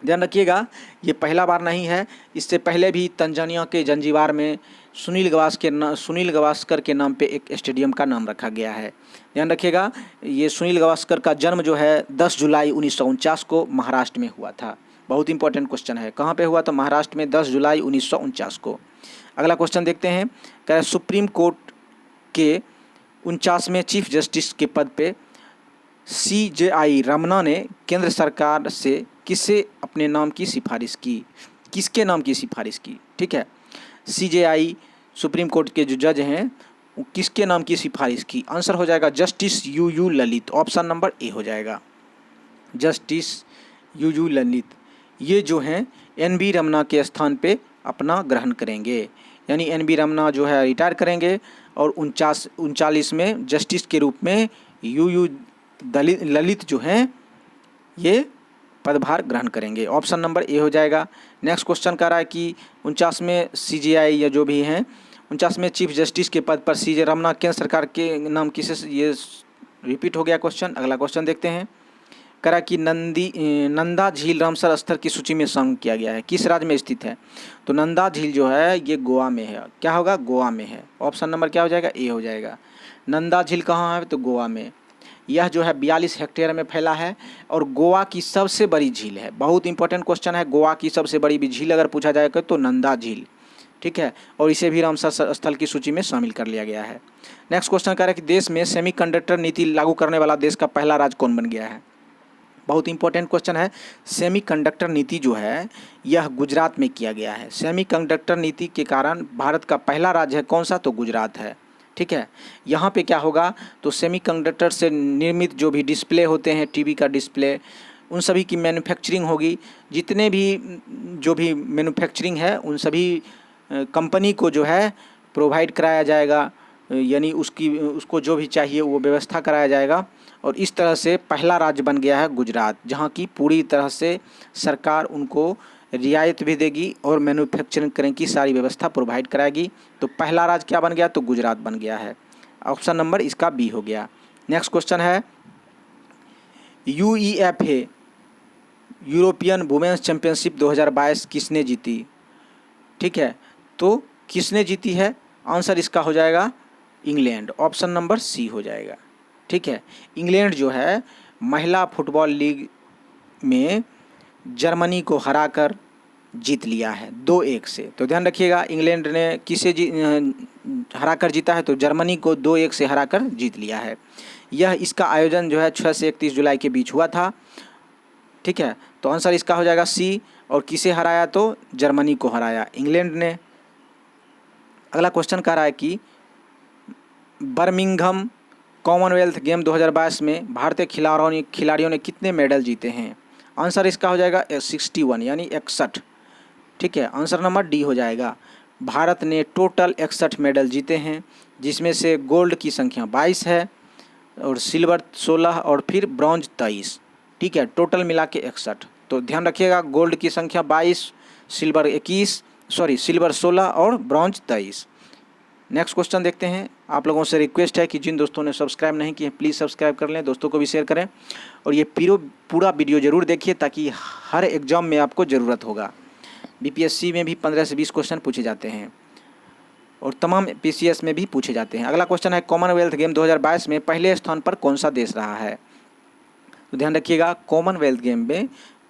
ध्यान रखिएगा, ये पहला बार नहीं है, इससे पहले भी तंजानिया के जंजीबार में सुनील गावस्कर के नाम पे एक स्टेडियम का नाम रखा गया है। ध्यान रखिएगा, ये सुनील गावस्कर का जन्म जो है 10 जुलाई 1949 को महाराष्ट्र में हुआ था। बहुत इंपॉर्टेंट क्वेश्चन है, कहाँ पे हुआ? तो महाराष्ट्र में 10 जुलाई 1949 को। अगला क्वेश्चन देखते हैं। क्या सुप्रीम कोर्ट के 49वें चीफ जस्टिस के पद पे CJI रमना ने केंद्र सरकार से किसे अपने नाम की सिफारिश की? किसके नाम की सिफारिश की? ठीक है, CJI सुप्रीम कोर्ट के जो जज हैं वो किसके नाम की सिफारिश की? आंसर हो जाएगा justice UU Lalit. Option number A हो जाएगा, जस्टिस UU ललित। ये जो हैं NV रमना के स्थान पे अपना ग्रहण करेंगे, यानी NV रमना जो है रिटायर करेंगे और 39 में जस्टिस के रूप में UU ललित जो हैं ये पदभार ग्रहण करेंगे। ऑप्शन नंबर ए हो जाएगा। नेक्स्ट क्वेश्चन कह रहा है कि 49वें CJI या जो भी हैं 49वें चीफ जस्टिस के पद पर CJ रमना केंद्र सरकार के नाम किसे? ये रिपीट हो गया क्वेश्चन। अगला क्वेश्चन देखते हैं। कह रहा कि नंदा झील रामसर स्थल की सूची में शामिल किया गया है, किस राज्य में स्थित है? तो नंदा झील जो है ये गोवा में है। क्या होगा? गोवा में है। ऑप्शन नंबर क्या हो जाएगा? ए हो जाएगा। नंदा झील कहाँ है? तो गोवा में। यह जो है 42 हेक्टेयर में फैला है और गोवा की सबसे बड़ी झील है। बहुत इंपॉर्टेंट क्वेश्चन है, गोवा की सबसे बड़ी भी झील अगर पूछा जाएगा तो नंदा झील, ठीक है। और इसे भी रामसर स्थल की सूची में शामिल कर लिया गया है। नेक्स्ट क्वेश्चन कह रहा है कि देश में सेमीकंडक्टर नीति लागू करने वाला देश का पहला राज्य कौन बन गया है? बहुत इंपॉर्टेंट क्वेश्चन है। सेमीकंडक्टर नीति जो है यह गुजरात में किया गया है। सेमीकंडक्टर नीति के कारण भारत का पहला राज्य है कौन सा? तो गुजरात है, ठीक है। यहाँ पे क्या होगा? तो सेमीकंडक्टर से निर्मित जो भी डिस्प्ले होते हैं, टीवी का डिस्प्ले, उन सभी की मैन्युफैक्चरिंग होगी। जितने भी जो भी मैन्युफैक्चरिंग है उन सभी कंपनी को जो है प्रोवाइड कराया जाएगा, यानी उसको जो भी चाहिए वो व्यवस्था कराया जाएगा। और इस तरह से पहला राज्य बन गया है गुजरात, जहाँ की पूरी तरह से सरकार उनको रियायत भी देगी और मैन्युफैक्चरिंग करने की सारी व्यवस्था प्रोवाइड कराएगी। तो पहला राज्य क्या बन गया? तो गुजरात बन गया है। ऑप्शन नंबर इसका बी हो गया। नेक्स्ट क्वेश्चन है UEFA यूरोपियन वुमेन्स चैंपियनशिप 2022 किसने जीती? ठीक है, तो किसने जीती है? आंसर इसका हो जाएगा इंग्लैंड। ऑप्शन नंबर सी हो जाएगा, ठीक है। इंग्लैंड जो है महिला फुटबॉल लीग में जर्मनी को हराकर जीत लिया है 2-1 से। तो ध्यान रखिएगा, इंग्लैंड ने किसे हराकर जीता है? तो जर्मनी को 2-1 से हराकर जीत लिया है। यह इसका आयोजन जो है 6 से 31 जुलाई के बीच हुआ था, ठीक है। तो आंसर इसका हो जाएगा सी। और किसे हराया? तो जर्मनी को हराया इंग्लैंड ने। अगला क्वेश्चन कह रहा है कि बर्मिंघम कॉमनवेल्थ गेम 2022 में भारतीय खिलाड़ियों ने कितने मेडल जीते हैं? आंसर इसका हो जाएगा 61 यानी 61, ठीक है। आंसर नंबर डी हो जाएगा। भारत ने टोटल 61 मेडल जीते हैं, जिसमें से गोल्ड की संख्या 22 है और सिल्वर 16 और फिर ब्रॉन्ज 23, ठीक है। टोटल मिला के 61। तो ध्यान रखिएगा, गोल्ड की संख्या 22, सिल्वर 16 और ब्रॉन्ज 23। नेक्स्ट क्वेश्चन देखते हैं। आप लोगों से रिक्वेस्ट है कि जिन दोस्तों ने सब्सक्राइब नहीं किए प्लीज़ सब्सक्राइब कर लें, दोस्तों को भी शेयर करें और ये पूरा वीडियो ज़रूर देखिए, ताकि हर एग्ज़ाम में आपको ज़रूरत होगा। BPSC में भी 15 से 20 क्वेश्चन पूछे जाते हैं और तमाम PCS में भी पूछे जाते हैं। अगला क्वेश्चन है कॉमनवेल्थ गेम 2022 में पहले स्थान पर कौन सा देश रहा है? तो ध्यान रखिएगा, कॉमनवेल्थ गेम में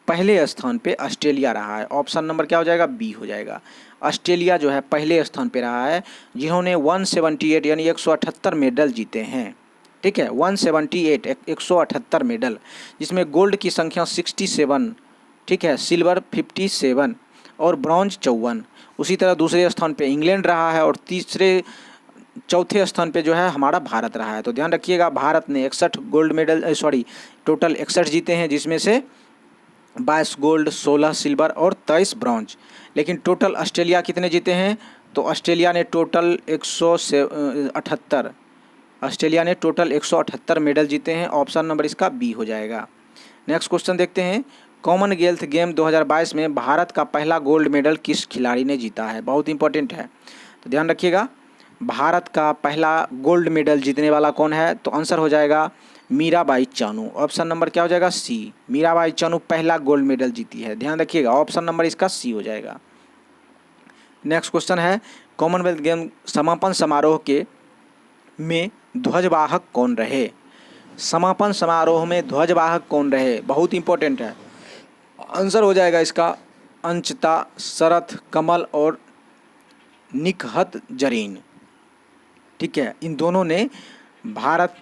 पहले स्थान पे ऑस्ट्रेलिया रहा है। ऑप्शन नंबर क्या हो जाएगा? बी हो जाएगा। ऑस्ट्रेलिया जो है पहले स्थान पे रहा है, जिन्होंने 178 यानी 178 मेडल जीते हैं, ठीक है। 178 178 मेडल, जिसमें गोल्ड की संख्या 67, ठीक है, सिल्वर 57 और ब्रॉन्ज 54। उसी तरह दूसरे स्थान पे इंग्लैंड रहा है और चौथे स्थान पे जो है हमारा भारत रहा है। तो ध्यान रखिएगा, भारत ने 61 टोटल 61 जीते हैं, जिसमें से 22 गोल्ड, 16 सिल्वर और 23 ब्रॉन्ज। लेकिन टोटल ऑस्ट्रेलिया कितने जीते हैं? तो ऑस्ट्रेलिया ने टोटल 178 मेडल जीते हैं। ऑप्शन नंबर इसका बी हो जाएगा। नेक्स्ट क्वेश्चन देखते हैं। कॉमनवेल्थ गेम 2022 में भारत का पहला गोल्ड मेडल किस खिलाड़ी ने जीता है? बहुत इंपॉर्टेंट है, तो ध्यान रखिएगा। भारत का पहला गोल्ड मेडल जीतने वाला कौन है? तो आंसर हो जाएगा मीराबाई चानू। ऑप्शन नंबर क्या हो जाएगा? सी। मीराबाई चानू पहला गोल्ड मेडल जीती है, ध्यान रखिएगा। ऑप्शन नंबर इसका सी हो जाएगा। नेक्स्ट क्वेश्चन है कॉमनवेल्थ गेम समापन समारोह में ध्वजवाहक कौन रहे? समापन समारोह में ध्वजवाहक कौन रहे? बहुत इंपॉर्टेंट है। आंसर हो जाएगा इसका अंचिता, शरथ कमल और निकहत जरीन, ठीक है। इन दोनों ने भारत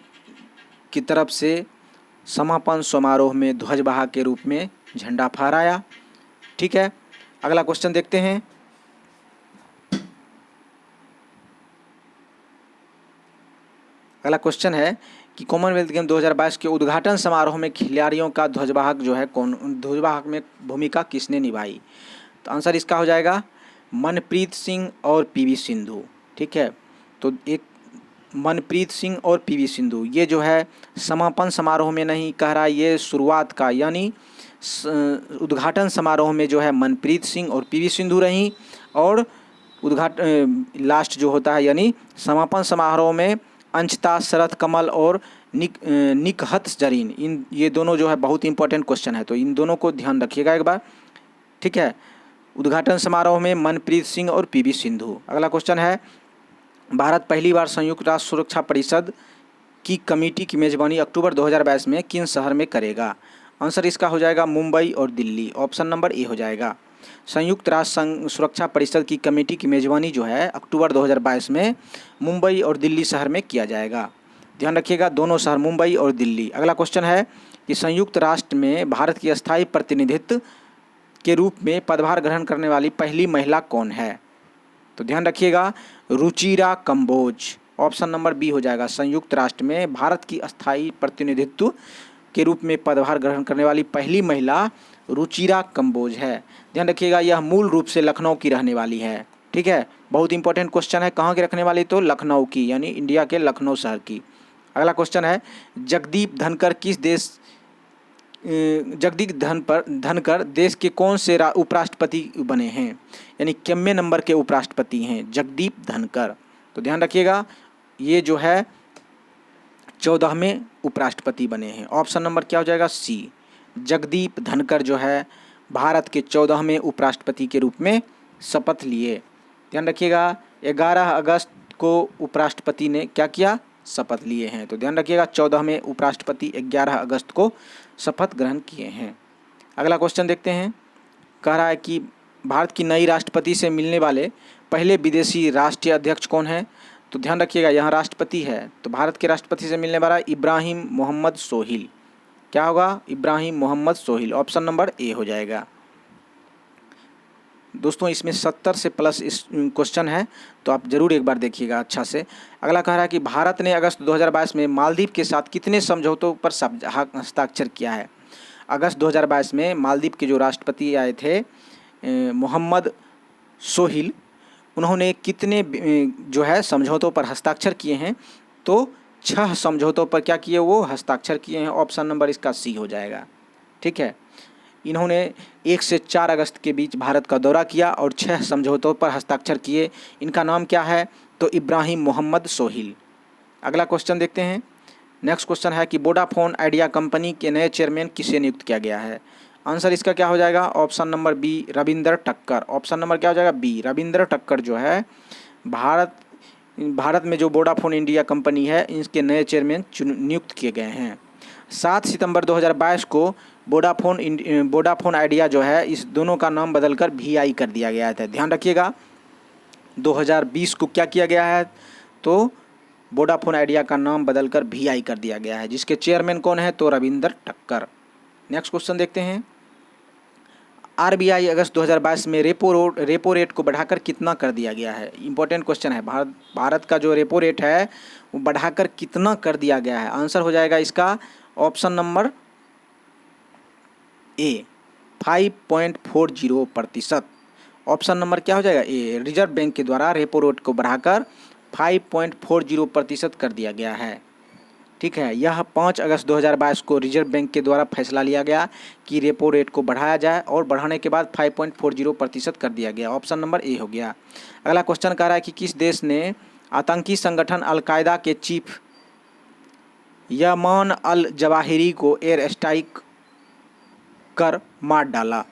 की तरफ से समापन समारोह में ध्वजवाहक के रूप में झंडा फहराया, ठीक है। अगला क्वेश्चन देखते हैं। अगला क्वेश्चन है कि कॉमनवेल्थ गेम 2022 के उद्घाटन समारोह में खिलाड़ियों का ध्वजवाहक जो है ध्वजवाहक में भूमिका किसने निभाई? तो आंसर इसका हो जाएगा मनप्रीत सिंह और PV सिंधु, ठीक है। तो एक मनप्रीत सिंह और PV सिंधु, ये जो है समापन समारोह में नहीं कह रहा, ये शुरुआत का यानी उद्घाटन समारोह में जो है मनप्रीत सिंह और PV सिंधु रहीं, और लास्ट जो होता है यानी समापन समारोह में अंचिता, शरथ कमल और निकहत जरीन, इन ये दोनों जो है बहुत इंपॉर्टेंट क्वेश्चन है, तो इन दोनों को ध्यान रखिएगा एक बार, ठीक है। उद्घाटन समारोह में मनप्रीत सिंह और पीवी सिंधु। अगला क्वेश्चन है, भारत पहली बार संयुक्त राष्ट्र सुरक्षा परिषद की कमेटी की मेजबानी अक्टूबर 2022 में किन शहर में करेगा? आंसर इसका हो जाएगा मुंबई और दिल्ली, ऑप्शन नंबर ए हो जाएगा। संयुक्त राष्ट्र सुरक्षा परिषद की कमेटी की मेजबानी जो है अक्टूबर 2022 में मुंबई और दिल्ली शहर में किया जाएगा। ध्यान रखिएगा, दोनों शहर मुंबई और दिल्ली। अगला क्वेश्चन है कि संयुक्त राष्ट्र में भारत की अस्थायी प्रतिनिधित्व के रूप में पदभार ग्रहण करने वाली पहली महिला कौन है? तो ध्यान रखिएगा, Ruchira Kamboj, option number B हो जाएगा। संयुक्त राष्ट्र में भारत की अस्थायी प्रतिनिधित्व के रूप में पदभार ग्रहण करने वाली पहली महिला रुचिरा कंबोज है। ध्यान रखिएगा, यह मूल रूप से लखनऊ की रहने वाली है, ठीक है। बहुत इंपॉर्टेंट क्वेश्चन है, कहाँ की रखने वाली? तो लखनऊ की, यानी इंडिया के लखनऊ शहर की। अगला क्वेश्चन है, जगदीप धनकर किस देश जगदीप धनकर देश के कौन से उपराष्ट्रपति बने हैं, यानी कितने नंबर के उपराष्ट्रपति हैं जगदीप धनकर? तो ध्यान रखिएगा, ये जो है 14वें उपराष्ट्रपति बने हैं। ऑप्शन नंबर क्या हो जाएगा? सी। जगदीप धनकर जो है भारत के 14वें उपराष्ट्रपति के रूप में शपथ लिए। ध्यान रखिएगा, 11 अगस्त को उपराष्ट्रपति ने क्या किया? शपथ लिए हैं। तो ध्यान रखिएगा, 14वें उपराष्ट्रपति 11 अगस्त को शपथ ग्रहण किए हैं। अगला क्वेश्चन देखते हैं, कह रहा है कि भारत की नई राष्ट्रपति से मिलने वाले पहले विदेशी राष्ट्रीय अध्यक्ष कौन है? तो ध्यान रखिएगा, यहाँ राष्ट्रपति है, तो भारत के राष्ट्रपति से मिलने वाला इब्राहिम मोहम्मद सोहिल। क्या होगा? Ibrahim Mohammed Sohil, option number A हो जाएगा। दोस्तों इसमें 70 से प्लस इस क्वेश्चन है, तो आप ज़रूर एक बार देखिएगा अच्छा से। अगला कह रहा है कि भारत ने अगस्त 2022 में मालदीव के साथ कितने समझौतों पर हस्ताक्षर किया है? अगस्त 2022 में मालदीव के जो राष्ट्रपति आए थे मोहम्मद सोहिल, उन्होंने कितने जो है समझौतों पर हस्ताक्षर किए हैं? तो 6 समझौतों पर क्या किए? वो हस्ताक्षर किए हैं। ऑप्शन नंबर इसका सी हो जाएगा, ठीक है। इन्होंने 1 से 4 अगस्त के बीच भारत का दौरा किया और 6 समझौतों पर हस्ताक्षर किए। इनका नाम क्या है? तो इब्राहिम मोहम्मद सोहिल। अगला क्वेश्चन देखते हैं। नेक्स्ट क्वेश्चन है कि वोडाफोन आइडिया कंपनी के नए चेयरमैन किसे नियुक्त किया गया है? आंसर इसका क्या हो जाएगा? ऑप्शन नंबर बी, रविंदर टक्कर। ऑप्शन नंबर क्या हो जाएगा? बी, रविंदर टक्कर जो है भारत में जो वोडाफोन इंडिया कंपनी है इसके नए चेयरमैन नियुक्त किए गए हैं। 7 सितंबर 2022 को वोडाफोन आइडिया जो है इस दोनों का नाम बदलकर VI कर दिया गया था। ध्यान रखिएगा, 2020 को क्या किया गया है? तो वोडाफोन आइडिया का नाम बदलकर VI कर दिया गया है, जिसके चेयरमैन कौन है? तो रविंदर टक्कर। नेक्स्ट क्वेश्चन देखते हैं। RBI अगस्त 2022 में रेपो रेट को बढ़ाकर कितना कर दिया गया है? इंपॉर्टेंट क्वेश्चन है। भारत का जो रेपो रेट है वो बढ़ाकर कितना कर दिया गया है? आंसर हो जाएगा इसका ऑप्शन नंबर ए, 5.40%। ऑप्शन नंबर क्या हो जाएगा? ए। रिजर्व बैंक के द्वारा रेपो रेट को बढ़ाकर 5.40% कर दिया गया है, ठीक है। यह 5 अगस्त 2022 को रिजर्व बैंक के द्वारा फैसला लिया गया कि रेपो रेट को बढ़ाया जाए और बढ़ाने के बाद 5.40% कर दिया गया। ऑप्शन नंबर ए हो गया। अगला क्वेश्चन कह रहा है कि किस देश ने आतंकी संगठन अलकायदा के चीफ यमान अल जवाहिरी को एयर स्ट्राइक कर मार डाला?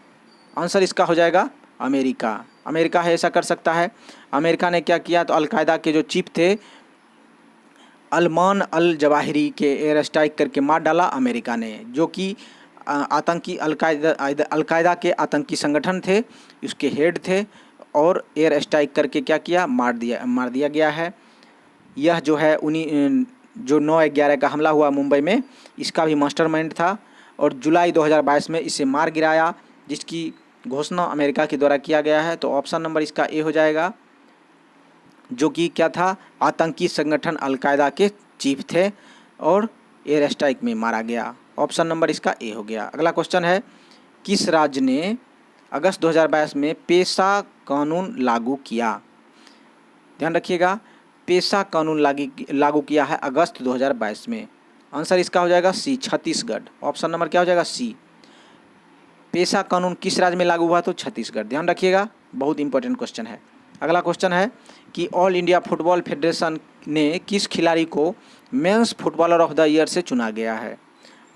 आंसर इसका हो जाएगा अमेरिका। अमेरिका है ऐसा कर सकता है। अमेरिका ने क्या किया? तो अलकायदा के जो चीफ थे अयमान अल जवाहिरी के एयर स्ट्राइक करके मार डाला अमेरिका ने, जो कि आतंकी अलकायदा के आतंकी संगठन थे, उसके हेड थे, और एयर स्ट्राइक करके क्या किया? मार दिया गया है। यह जो है उन्हीं जो 9/11 का हमला हुआ मुंबई में, इसका भी मास्टरमाइंड था और जुलाई 2022 में इसे मार गिराया, जिसकी घोषणा अमेरिका के द्वारा किया गया है। तो ऑप्शन नंबर इसका ए हो जाएगा, जो कि क्या था? आतंकी संगठन अलकायदा के चीफ थे और एयर स्ट्राइक में मारा गया। ऑप्शन नंबर इसका ए हो गया। अगला क्वेश्चन है, किस राज्य ने अगस्त 2022 में पेशा कानून लागू किया? ध्यान रखिएगा, पेशा कानून लागू किया है अगस्त 2022 में। आंसर इसका हो जाएगा सी, छत्तीसगढ़। ऑप्शन नंबर क्या हो जाएगा? सी। पेशा कानून किस राज्य में लागू हुआ? तो छत्तीसगढ़। ध्यान रखिएगा, बहुत इंपॉर्टेंट क्वेश्चन है। अगला क्वेश्चन है कि ऑल इंडिया फुटबॉल फेडरेशन ने किस खिलाड़ी को men's footballer of the year से चुना गया है?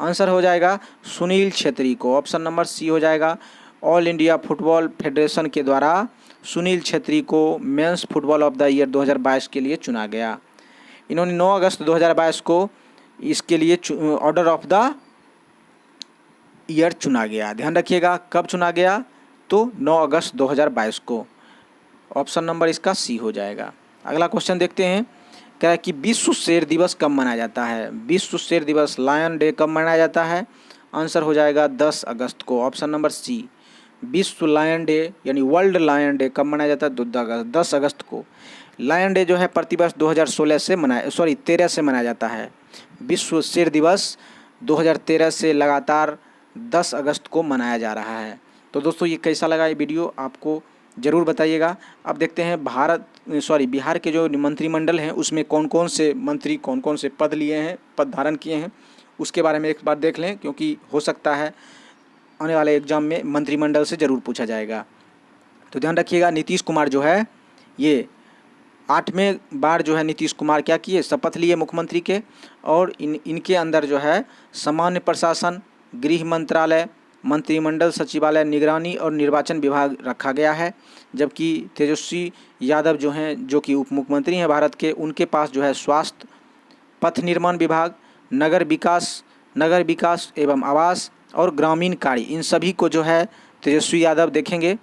आंसर हो जाएगा सुनील छेत्री को। ऑप्शन नंबर सी हो जाएगा। ऑल इंडिया फुटबॉल फेडरेशन के द्वारा सुनील छेत्री को mains football of the year 2022 के लिए चुना गया। इन्होंने 9 अगस्त 2022 को इसके लिए ऑर्डर ऑफ द ईयर चुना गया। ध्यान रखिएगा कब चुना गया, तो 9 अगस्त 2022 को। ऑप्शन नंबर इसका सी हो जाएगा। अगला क्वेश्चन देखते हैं। कह रहा है कि विश्व शेर दिवस कब मनाया जाता है? विश्व शेर दिवस लायन डे कब मनाया जाता है? आंसर हो जाएगा 10 अगस्त को। Option number C. विश्व लायन डे यानी वर्ल्ड लायन डे कब मनाया जाता है? 10 अगस्त को। लायन डे जो है प्रतिवर्ष 2016 से 13 से मनाया जाता है। विश्व शेर दिवस 2013 से लगातार 10 अगस्त को मनाया जा रहा है। तो दोस्तों ये कैसा लगा ये वीडियो आपको ज़रूर बताइएगा। अब देखते हैं बिहार के जो मंत्रिमंडल हैं उसमें कौन कौन से मंत्री कौन कौन से पद लिए हैं, पद धारण किए हैं, उसके बारे में एक बार देख लें, क्योंकि हो सकता है आने वाले एग्जाम में मंत्रिमंडल से ज़रूर पूछा जाएगा। तो ध्यान रखिएगा नीतीश कुमार जो है ये 8वें बार जो है नीतीश कुमार क्या किए, शपथ लिए मुख्यमंत्री के। और इनके अंदर जो है सामान्य प्रशासन, गृह मंत्रालय, मंत्रिमंडल सचिवालय, निगरानी और निर्वाचन विभाग रखा गया है। जबकि तेजस्वी यादव जो हैं, जो कि उप मुख्यमंत्री हैं भारत के, उनके पास जो है स्वास्थ्य, पथ निर्माण विभाग, नगर विकास एवं आवास और ग्रामीण कार्य, इन सभी को जो है तेजस्वी यादव देखेंगे।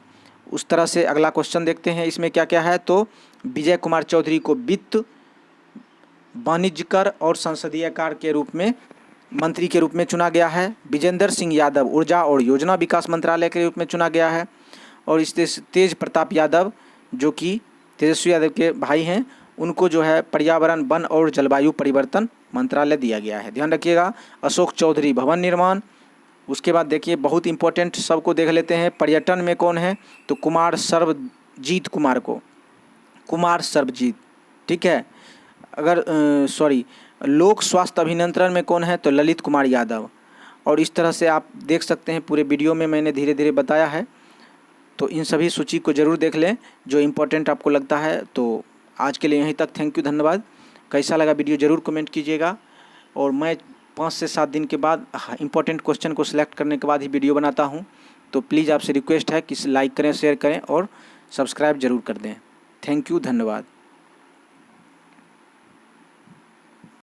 उस तरह से अगला क्वेश्चन देखते हैं इसमें क्या क्या है। तो विजय कुमार चौधरी को वित्त, वाणिज्य कर और संसदीय कार्य के रूप में मंत्री के रूप में चुना गया है। विजेंद्र सिंह यादव ऊर्जा और योजना विकास मंत्रालय के रूप में चुना गया है। और इस तेज प्रताप यादव जो कि तेजस्वी यादव के भाई हैं, उनको जो है पर्यावरण, वन और जलवायु परिवर्तन मंत्रालय दिया गया है। ध्यान रखिएगा। अशोक चौधरी भवन निर्माण। उसके बाद देखिए बहुत इंपॉर्टेंट, सबको देख लेते हैं। पर्यटन में कौन है, तो कुमार सर्वजीत, ठीक है। लोक स्वास्थ्य अभियंत्रण में कौन है, तो ललित कुमार यादव। और इस तरह से आप देख सकते हैं पूरे वीडियो में मैंने धीरे धीरे बताया है। तो इन सभी सूची को ज़रूर देख लें जो इम्पोर्टेंट आपको लगता है। तो आज के लिए यहीं तक। थैंक यू, धन्यवाद। कैसा लगा वीडियो ज़रूर कमेंट कीजिएगा। और मैं 5 से 7 दिन के बाद इम्पोर्टेंट क्वेश्चन को सिलेक्ट करने के बाद ही वीडियो बनाता हूँ। तो प्लीज़ आपसे रिक्वेस्ट है कि लाइक करें, शेयर करें और सब्सक्राइब ज़रूर कर दें। थैंक यू, धन्यवाद।